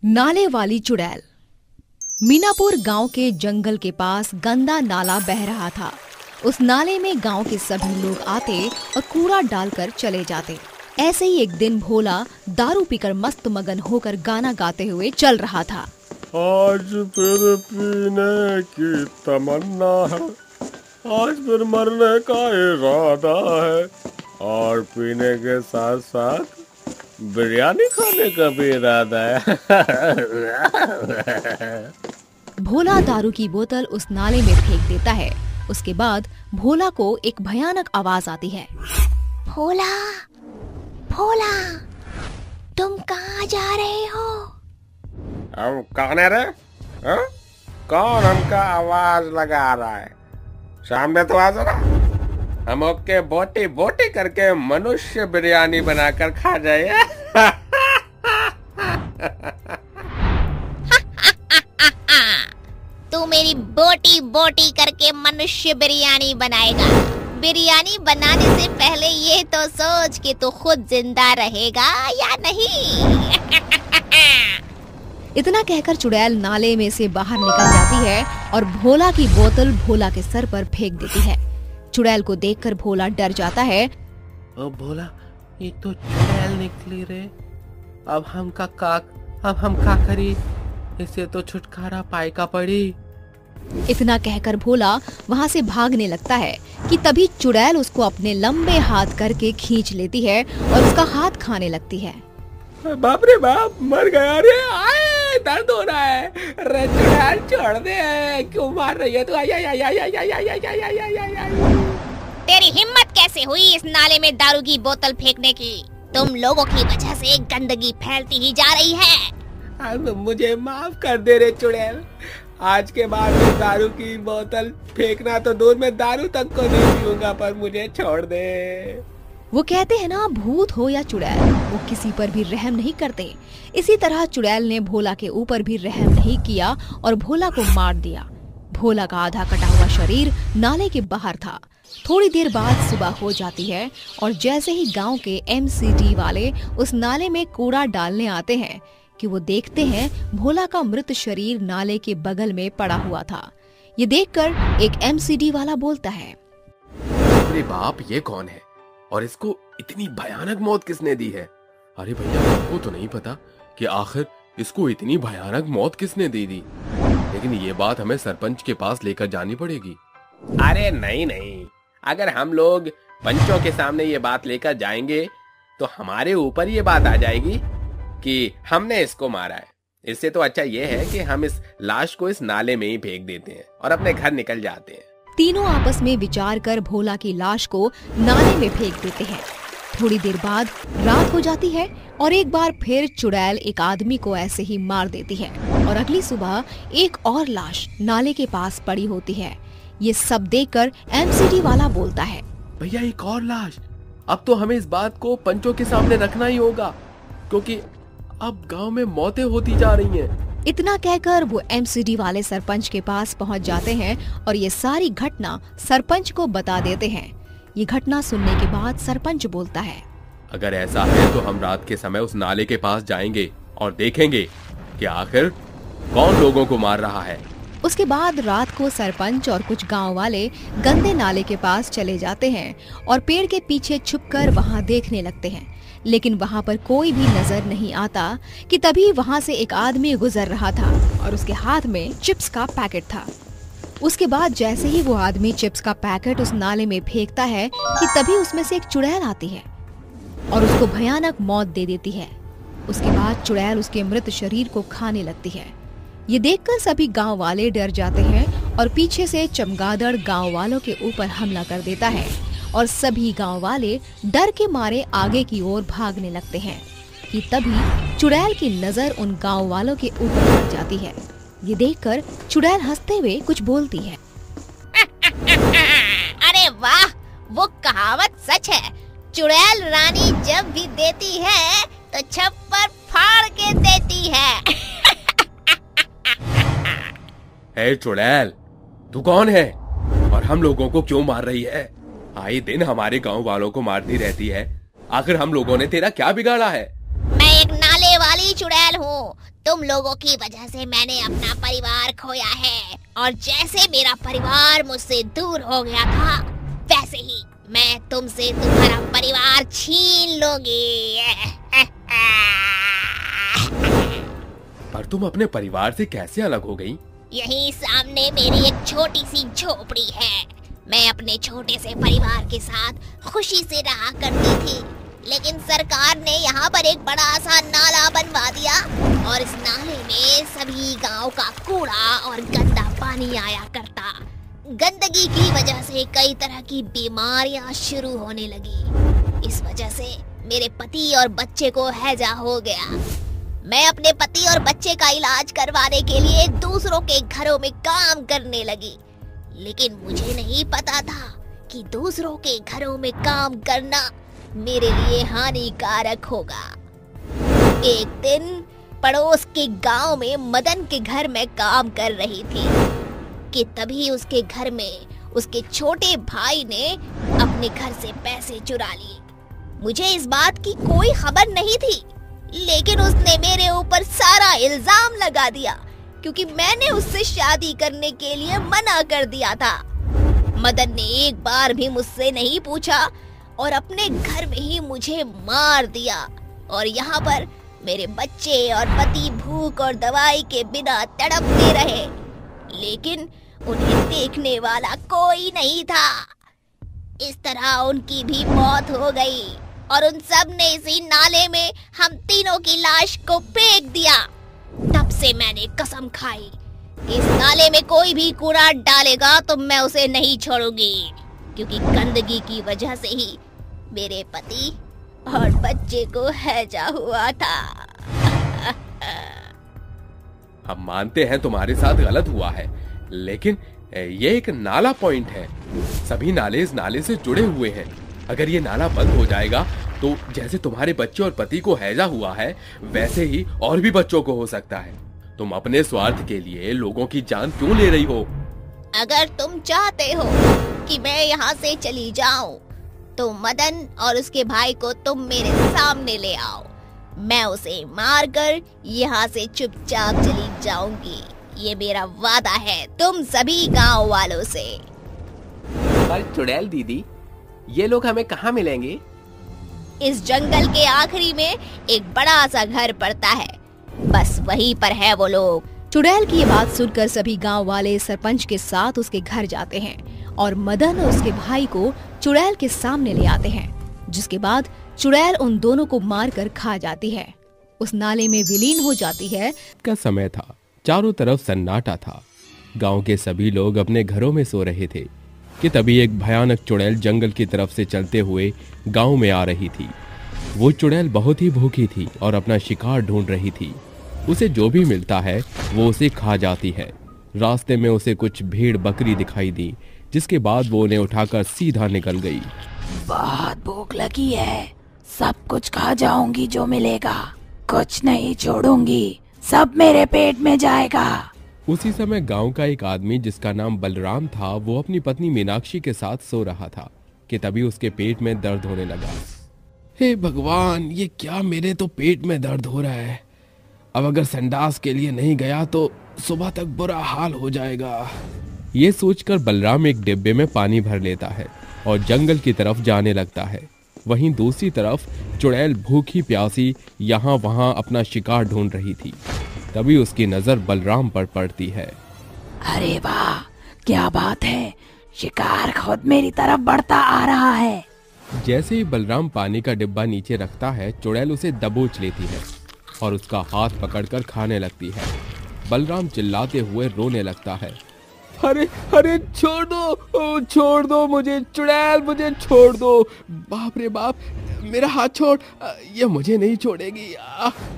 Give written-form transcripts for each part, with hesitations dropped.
नाले वाली चुड़ैल। मीनापुर गांव के जंगल के पास गंदा नाला बह रहा था। उस नाले में गांव के सभी लोग आते और कूड़ा डालकर चले जाते। ऐसे ही एक दिन भोला दारू पीकर मस्त मगन होकर गाना गाते हुए चल रहा था। आज फिर पीने की तमन्ना है, आज फिर मरने का इरादा है, और पीने के साथ साथ बिरयानी खाने का भी इरादा है। भोला दारू की बोतल उस नाले में फेंक देता है। उसके बाद भोला को एक भयानक आवाज आती है। भोला, भोला, तुम कहाँ जा रहे हो? हम कौन है रे? हाँ? कौन हमका आवाज लगा रहा है? सामने तो आ जरा, हम ओके बोटी बोटी करके मनुष्य बिरयानी बनाकर खा जाए। तू मेरी बोटी बोटी करके मनुष्य बिरयानी बनाएगा। बिरयानी बनाने से पहले ये तो सोच कि तू खुद जिंदा रहेगा या नहीं। इतना कहकर चुड़ैल नाले में से बाहर निकल जाती है और भोला की बोतल भोला के सर पर फेंक देती है। चुड़ैल को देखकर भोला डर जाता है। ओ भोला, ये तो चुड़ैल निकली रे। अब हम का करी? इसे तो छुटकारा पाए का पड़ी। इतना कहकर भोला वहाँ से भागने लगता है कि तभी चुड़ैल उसको अपने लंबे हाथ करके खींच लेती है और उसका हाथ खाने लगती है। बाप रे बाप, मर गया रे। आए, दर्द हो रहा है। रे चुड़ैल छोड़ दे, क्यों मार रही है तू? तेरी हिम्मत कैसे हुई इस नाले में दारू की बोतल फेंकने की? तुम लोगों की वजह से गंदगी फैलती ही जा रही है। अब मुझे माफ कर दे रे चुड़ैल। आज के बाद मैं दारू की बोतल फेंकना तो दूर, में दारू तक को नहीं पीऊंगा, पर मुझे छोड़ दे। वो कहते हैं ना, भूत हो या चुड़ैल, वो किसी पर भी रहम नहीं करते। इसी तरह चुड़ैल ने भोला के ऊपर भी रहम नहीं किया और भोला को मार दिया। भोला का आधा कटा हुआ शरीर नाले के बाहर था। थोड़ी देर बाद सुबह हो जाती है और जैसे ही गांव के MCD वाले उस नाले में कूड़ा डालने आते हैं कि वो देखते हैं भोला का मृत शरीर नाले के बगल में पड़ा हुआ था। ये देखकर एक MCD वाला बोलता है, अरे बाप, ये कौन है और इसको इतनी भयानक मौत किसने दी है? अरे भैया, आपको तो नहीं पता कि आखिर इसको इतनी भयानक मौत किसने दे दी? लेकिन ये बात हमें सरपंच के पास लेकर जानी पड़ेगी। अरे नहीं, अगर हम लोग पंचों के सामने ये बात लेकर जाएंगे तो हमारे ऊपर ये बात आ जाएगी कि हमने इसको मारा है। इससे तो अच्छा ये है कि हम इस लाश को इस नाले में ही फेंक देते हैं और अपने घर निकल जाते हैं। तीनों आपस में विचार कर भोला की लाश को नाले में फेंक देते हैं। थोड़ी देर बाद रात हो जाती है और एक बार फिर चुड़ैल एक आदमी को ऐसे ही मार देती है और अगली सुबह एक और लाश नाले के पास पड़ी होती है। ये सब देखकर MCD वाला बोलता है, भैया, एक और लाश। अब तो हमें इस बात को पंचों के सामने रखना ही होगा, क्योंकि अब गांव में मौतें होती जा रही हैं। इतना कहकर वो MCD वाले सरपंच के पास पहुंच जाते हैं और ये सारी घटना सरपंच को बता देते हैं। ये घटना सुनने के बाद सरपंच बोलता है, अगर ऐसा है तो हम रात के समय उस नाले के पास जाएंगे और देखेंगे कि आखिर कौन लोगों को मार रहा है। उसके बाद रात को सरपंच और कुछ गांव वाले गंदे नाले के पास चले जाते हैं और पेड़ के पीछे छुपकर वहां देखने लगते हैं। लेकिन वहां पर कोई भी नजर नहीं आता कि तभी वहां से एक आदमी गुजर रहा था और उसके हाथ में चिप्स का पैकेट था। उसके बाद जैसे ही वो आदमी चिप्स का पैकेट उस नाले में फेंकता है कि तभी उसमें से एक चुड़ैल आती है और उसको भयानक मौत दे देती है। उसके बाद चुड़ैल उसके मृत शरीर को खाने लगती है। ये देखकर सभी गांव वाले डर जाते हैं और पीछे से चमगादड़ गांव वालों के ऊपर हमला कर देता है और सभी गांव वाले डर के मारे आगे की ओर भागने लगते हैं कि तभी चुड़ैल की नजर उन गांव वालों के ऊपर पड़ जाती है। ये देखकर चुड़ैल हंसते हुए कुछ बोलती है, अरे वाह, वो कहावत सच है। चुड़ैल रानी जब भी देती है तो छप्पर फाड़ के देती है। हे चुड़ैल, तू कौन है और हम लोगों को क्यों मार रही है? आए दिन हमारे गांव वालों को मारती रहती है। आखिर हम लोगों ने तेरा क्या बिगाड़ा है? मैं एक नाले वाली चुड़ैल हूँ। तुम लोगों की वजह से मैंने अपना परिवार खोया है, और जैसे मेरा परिवार मुझसे दूर हो गया था, वैसे ही मैं तुमसे तुम्हारा परिवार छीन लूंगी। पर तुम अपने परिवार से कैसे अलग हो गई? यहीं सामने मेरी एक छोटी सी झोपड़ी है। मैं अपने छोटे से परिवार के साथ खुशी से रहा करती थी, लेकिन सरकार ने यहाँ पर एक बड़ा सा नाला बनवा दिया, और इस नाले में सभी गांव का कूड़ा और गंदा पानी आया करता। गंदगी की वजह से कई तरह की बीमारियां शुरू होने लगी। इस वजह से मेरे पति और बच्चे को हैजा हो गया। मैं अपने पति और बच्चे का इलाज करवाने के लिए दूसरों के घरों में काम करने लगी, लेकिन मुझे नहीं पता था कि दूसरों के घरों में काम करना मेरे लिए हानिकारक होगा। एक दिन पड़ोस के गांव में मदन के घर में काम कर रही थी कि तभी उसके घर में उसके छोटे भाई ने अपने घर से पैसे चुरा लिए। मुझे इस बात की कोई खबर नहीं थी, लेकिन उसने मेरे ऊपर सारा इल्जाम लगा दिया क्योंकि मैंने उससे शादी करने के लिए मना कर दिया था। मदन ने एक बार भी मुझसे नहीं पूछा और अपने घर में ही मुझे मार दिया, और यहाँ पर मेरे बच्चे और पति भूख और दवाई के बिना तड़पते रहे, लेकिन उन्हें देखने वाला कोई नहीं था। इस तरह उनकी भी मौत हो गई, और उन सब ने इसी नाले में हम तीनों की लाश को फेंक दिया। तब से मैंने कसम खाई कि इस नाले में कोई भी कूड़ा डालेगा तो मैं उसे नहीं छोड़ूंगी, क्योंकि गंदगी की वजह से ही मेरे पति और बच्चे को हैजा हुआ था। हम मानते हैं तुम्हारे साथ गलत हुआ है, लेकिन ये एक नाला पॉइंट है। सभी नाले इस नाले से जुड़े हुए हैं। अगर ये नाला बंद हो जाएगा तो जैसे तुम्हारे बच्चे और पति को हैजा हुआ है, वैसे ही और भी बच्चों को हो सकता है। तुम अपने स्वार्थ के लिए लोगों की जान क्यों ले रही हो? अगर तुम चाहते हो कि मैं यहाँ से चली जाऊँ, तो मदन और उसके भाई को तुम मेरे सामने ले आओ। मैं उसे मारकर यहाँ से चुपचाप चली जाऊंगी। ये मेरा वादा है तुम सभी गांव वालों से। पर चुड़ैल दीदी, ये लोग हमें कहाँ मिलेंगे? इस जंगल के आखिरी में एक बड़ा सा घर पड़ता है, बस वहीं पर है वो लोग। चुड़ैल की ये बात सुनकर सभी गांव वाले सरपंच के साथ उसके घर जाते हैं और मदन और उसके भाई को चुड़ैल के सामने ले आते हैं, जिसके बाद चुड़ैल उन दोनों को मारकर खा जाती है। उस नाले में विलीन हो जाती है। का समय था, चारों तरफ सन्नाटा था। गांव के सभी लोग अपने घरों में सो रहे थे कि तभी एक भयानक चुड़ैल जंगल की तरफ से चलते हुए गांव में आ रही थी। वो चुड़ैल बहुत ही भूखी थी और अपना शिकार ढूंढ रही थी। उसे जो भी मिलता है वो उसे खा जाती है। रास्ते में उसे कुछ भेड़ बकरी दिखाई दी, जिसके बाद वो उन्हें उठाकर सीधा निकल गई। बहुत भूख लगी है, सब कुछ खा जाऊंगी जो मिलेगा, कुछ नहीं छोड़ूंगी, सब मेरे पेट में जाएगा। उसी समय गांव का एक आदमी जिसका नाम बलराम था, वो अपनी पत्नी मीनाक्षी के साथ सो रहा था कि तभी उसके पेट में दर्द होने लगा। हे भगवान, ये क्या, मेरे तो पेट में दर्द हो रहा है। अब अगर संडास के लिए नहीं गया तो सुबह तक बुरा हाल हो जाएगा। ये सोचकर बलराम एक डिब्बे में पानी भर लेता है और जंगल की तरफ जाने लगता है। वहीं दूसरी तरफ चुड़ैल भूखी प्यासी यहाँ वहाँ अपना शिकार ढूंढ रही थी। तभी उसकी नजर बलराम पर पड़ती है। अरे वाह, क्या बात है, शिकार खुद मेरी तरफ बढ़ता आ रहा है। जैसे ही बलराम पानी का डिब्बा नीचे रखता है, चुड़ैल उसे दबोच लेती है और उसका हाथ पकड़कर खाने लगती है। बलराम चिल्लाते हुए रोने लगता है। अरे अरे छोड़ दो मुझे चुड़ैल, मुझे छोड़ दो। बाप रे बाप, मेरा हाथ छोड़, ये मुझे नहीं छोड़ेगी।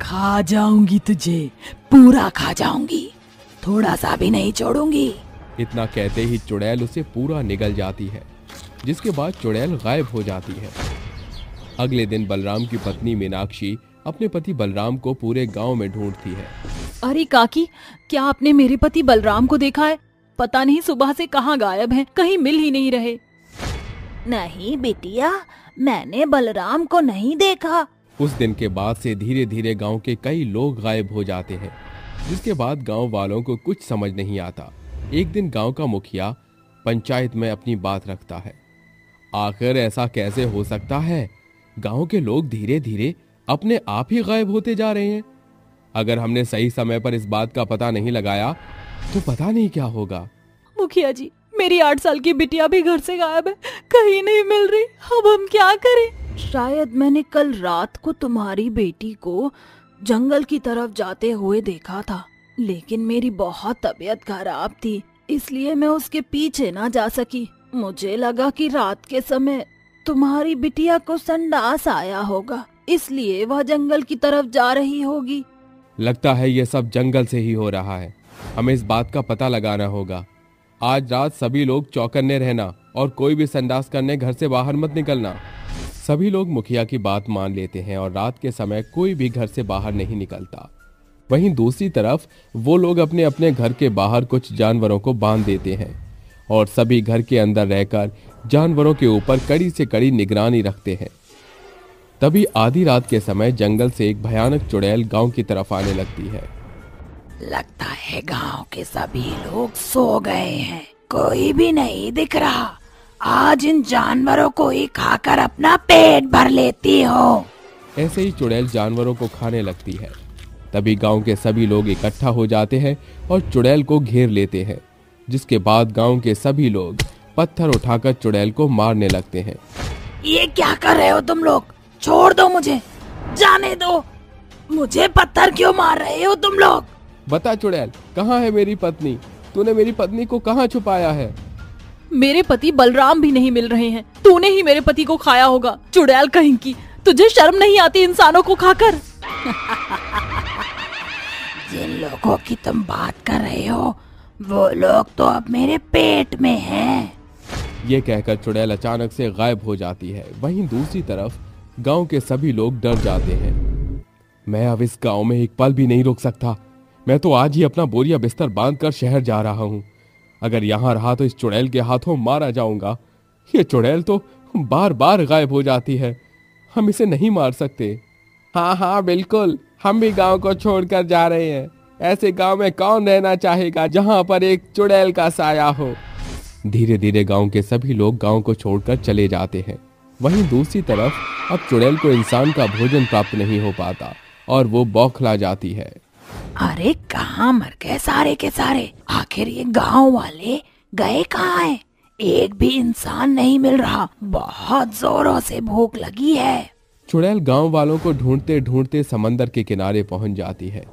खा जाऊंगी तुझे, पूरा खा जाऊंगी, थोड़ा सा भी नहीं छोड़ूंगी। इतना कहते ही चुड़ैल उसे पूरा निगल जाती है, जिसके बाद चुड़ैल गायब हो जाती है। अगले दिन बलराम की पत्नी मीनाक्षी अपने पति बलराम को पूरे गांव में ढूंढती है। अरे काकी, क्या आपने मेरे पति बलराम को देखा है? पता नहीं सुबह से कहाँ गायब हैं, कहीं मिल ही नहीं रहे। नहीं बिटिया, मैंने बलराम को नहीं देखा। उस दिन के बाद से धीरे धीरे गांव के कई लोग गायब हो जाते हैं, जिसके बाद गांव वालों को कुछ समझ नहीं आता। एक दिन गांव का मुखिया पंचायत में अपनी बात रखता है। आखिर ऐसा कैसे हो सकता है? गांव के लोग धीरे धीरे अपने आप ही गायब होते जा रहे हैं। अगर हमने सही समय पर इस बात का पता नहीं लगाया तो पता नहीं क्या होगा। मुखिया जी, मेरी 8 साल की बिटिया भी घर से गायब है, कहीं नहीं मिल रही। अब हम क्या करें? शायद मैंने कल रात को तुम्हारी बेटी को जंगल की तरफ जाते हुए देखा था, लेकिन मेरी बहुत तबीयत खराब थी, इसलिए मैं उसके पीछे ना जा सकी। मुझे लगा कि रात के समय तुम्हारी बिटिया को संडास आया होगा, इसलिए वह जंगल की तरफ जा रही होगी। लगता है ये सब जंगल से ही हो रहा है। हमें इस बात का पता लगाना होगा। आज रात सभी लोग चौकन्ने रहना और कोई भी संडास करने घर से बाहर मत निकलना। सभी लोग मुखिया की बात मान लेते हैं और रात के समय कोई भी घर से बाहर नहीं निकलता। वहीं दूसरी तरफ वो लोग अपने अपने घर के बाहर कुछ जानवरों को बांध देते हैं और सभी घर के अंदर रहकर जानवरों के ऊपर कड़ी से कड़ी निगरानी रखते हैं। तभी आधी रात के समय जंगल से एक भयानक चुड़ैल गांव की तरफ आने लगती है। लगता है गांव के सभी लोग सो गए हैं, कोई भी नहीं दिख रहा। आज इन जानवरों को ही खाकर अपना पेट भर लेती हो। ऐसे ही चुड़ैल जानवरों को खाने लगती है। तभी गांव के सभी लोग इकट्ठा हो जाते हैं और चुड़ैल को घेर लेते हैं, जिसके बाद गांव के सभी लोग पत्थर उठाकर चुड़ैल को मारने लगते हैं। ये क्या कर रहे हो तुम लोग? छोड़ दो मुझे, जाने दो। मुझे पत्थर क्यों मार रहे हो तुम लोग? बता चुड़ैल, कहाँ है मेरी पत्नी? तूने मेरी पत्नी को कहाँ छुपाया है? मेरे पति बलराम भी नहीं मिल रहे हैं, तूने ही मेरे पति को खाया होगा। चुड़ैल कहीं की, तुझे शर्म नहीं आती इंसानों को खाकर? जिन लोगों की तुम बात कर रहे हो वो लोग तो अब मेरे पेट में हैं। ये कहकर चुड़ैल अचानक से गायब हो जाती है। वहीं दूसरी तरफ गांव के सभी लोग डर जाते हैं। मैं अब इस गांव में एक पल भी नहीं रुक सकता। मैं तो आज ही अपना बोरिया बिस्तर बांधकर शहर जा रहा हूँ। अगर यहाँ रहा तो इस चुड़ैल के हाथों मारा जाऊंगा। ये चुड़ैल तो बार बार गायब हो जाती है, हम इसे नहीं मार सकते। हाँ हाँ बिल्कुल, हम भी गांव को छोड़कर जा रहे हैं। ऐसे गांव में कौन रहना चाहेगा जहां पर एक चुड़ैल का साया हो। धीरे धीरे गांव के सभी लोग गांव को छोड़कर चले जाते हैं। वहीं दूसरी तरफ अब चुड़ैल को इंसान का भोजन प्राप्त नहीं हो पाता और वो बौखला जाती है। अरे कहाँ मर गए सारे के सारे? आखिर ये गांव वाले गए कहाँ हैं? एक भी इंसान नहीं मिल रहा। बहुत जोरों से भूख लगी है। चुड़ैल गांव वालों को ढूंढते ढूंढते समंदर के किनारे पहुंच जाती है,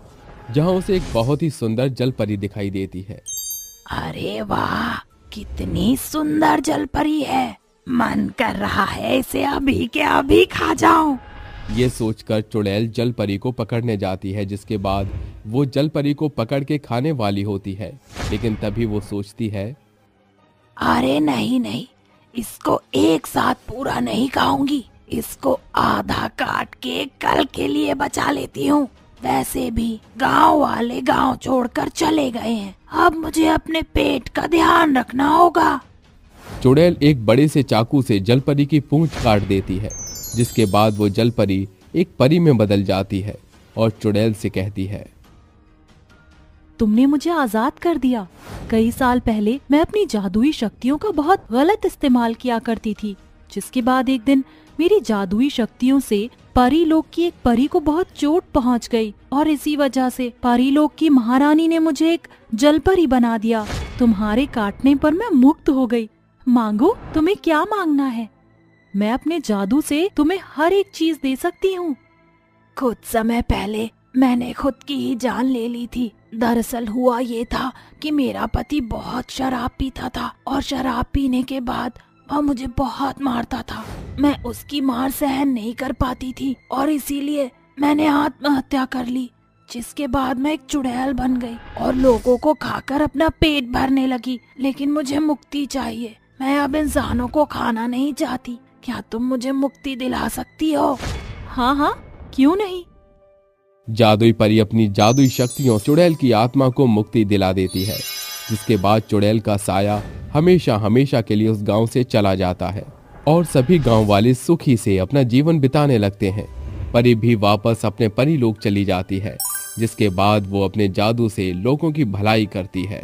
जहां उसे एक बहुत ही सुंदर जलपरी दिखाई देती है। अरे वाह, कितनी सुंदर जलपरी है। मन कर रहा है इसे अभी के अभी खा जाऊं। ये सोचकर चुड़ैल जलपरी को पकड़ने जाती है, जिसके बाद वो जलपरी को पकड़ के खाने वाली होती है। लेकिन तभी वो सोचती है, अरे नहीं नहीं, इसको एक साथ पूरा नहीं खाऊंगी। इसको आधा काट के कल के लिए बचा लेती हूँ। वैसे भी गांव वाले गांव छोड़कर चले गए हैं, अब मुझे अपने पेट का ध्यान रखना होगा। चुड़ैल एक बड़े से चाकू से जलपरी की पूंछ काट देती है, जिसके बाद वो जलपरी एक परी में बदल जाती है और चुड़ैल से कहती है, तुमने मुझे आजाद कर दिया। कई साल पहले मैं अपनी जादुई शक्तियों का बहुत गलत इस्तेमाल किया करती थी, जिसके बाद एक दिन मेरी जादुई शक्तियों से परी लोक की एक परी को बहुत चोट पहुंच गई और इसी वजह से परी लोक की महारानी ने मुझे एक जलपरी बना दिया। तुम्हारे काटने पर मैं मुक्त हो गई। मांगो, तुम्हें क्या मांगना है? मैं अपने जादू से तुम्हें हर एक चीज दे सकती हूँ। कुछ समय पहले मैंने खुद की ही जान ले ली थी। दरअसल हुआ ये था कि मेरा पति बहुत शराब पीता था और शराब पीने के बाद वह मुझे बहुत मारता था। मैं उसकी मार सहन नहीं कर पाती थी और इसीलिए मैंने आत्महत्या कर ली, जिसके बाद मैं एक चुड़ैल बन गई और लोगों को खाकर अपना पेट भरने लगी। लेकिन मुझे मुक्ति चाहिए। मैं अब इंसानों को खाना नहीं चाहती। क्या तुम मुझे मुक्ति दिला सकती हो? हाँ हाँ, क्यों नहीं। जादुई परी अपनी जादुई शक्तियों चुड़ैल की आत्मा को मुक्ति दिला देती है, जिसके बाद चुड़ैल का साया हमेशा हमेशा के लिए उस गांव से चला जाता है और सभी गांव वाले सुखी से अपना जीवन बिताने लगते हैं। परी भी वापस अपने परी लोक चली जाती है, जिसके बाद वो अपने जादू से लोगों की भलाई करती है।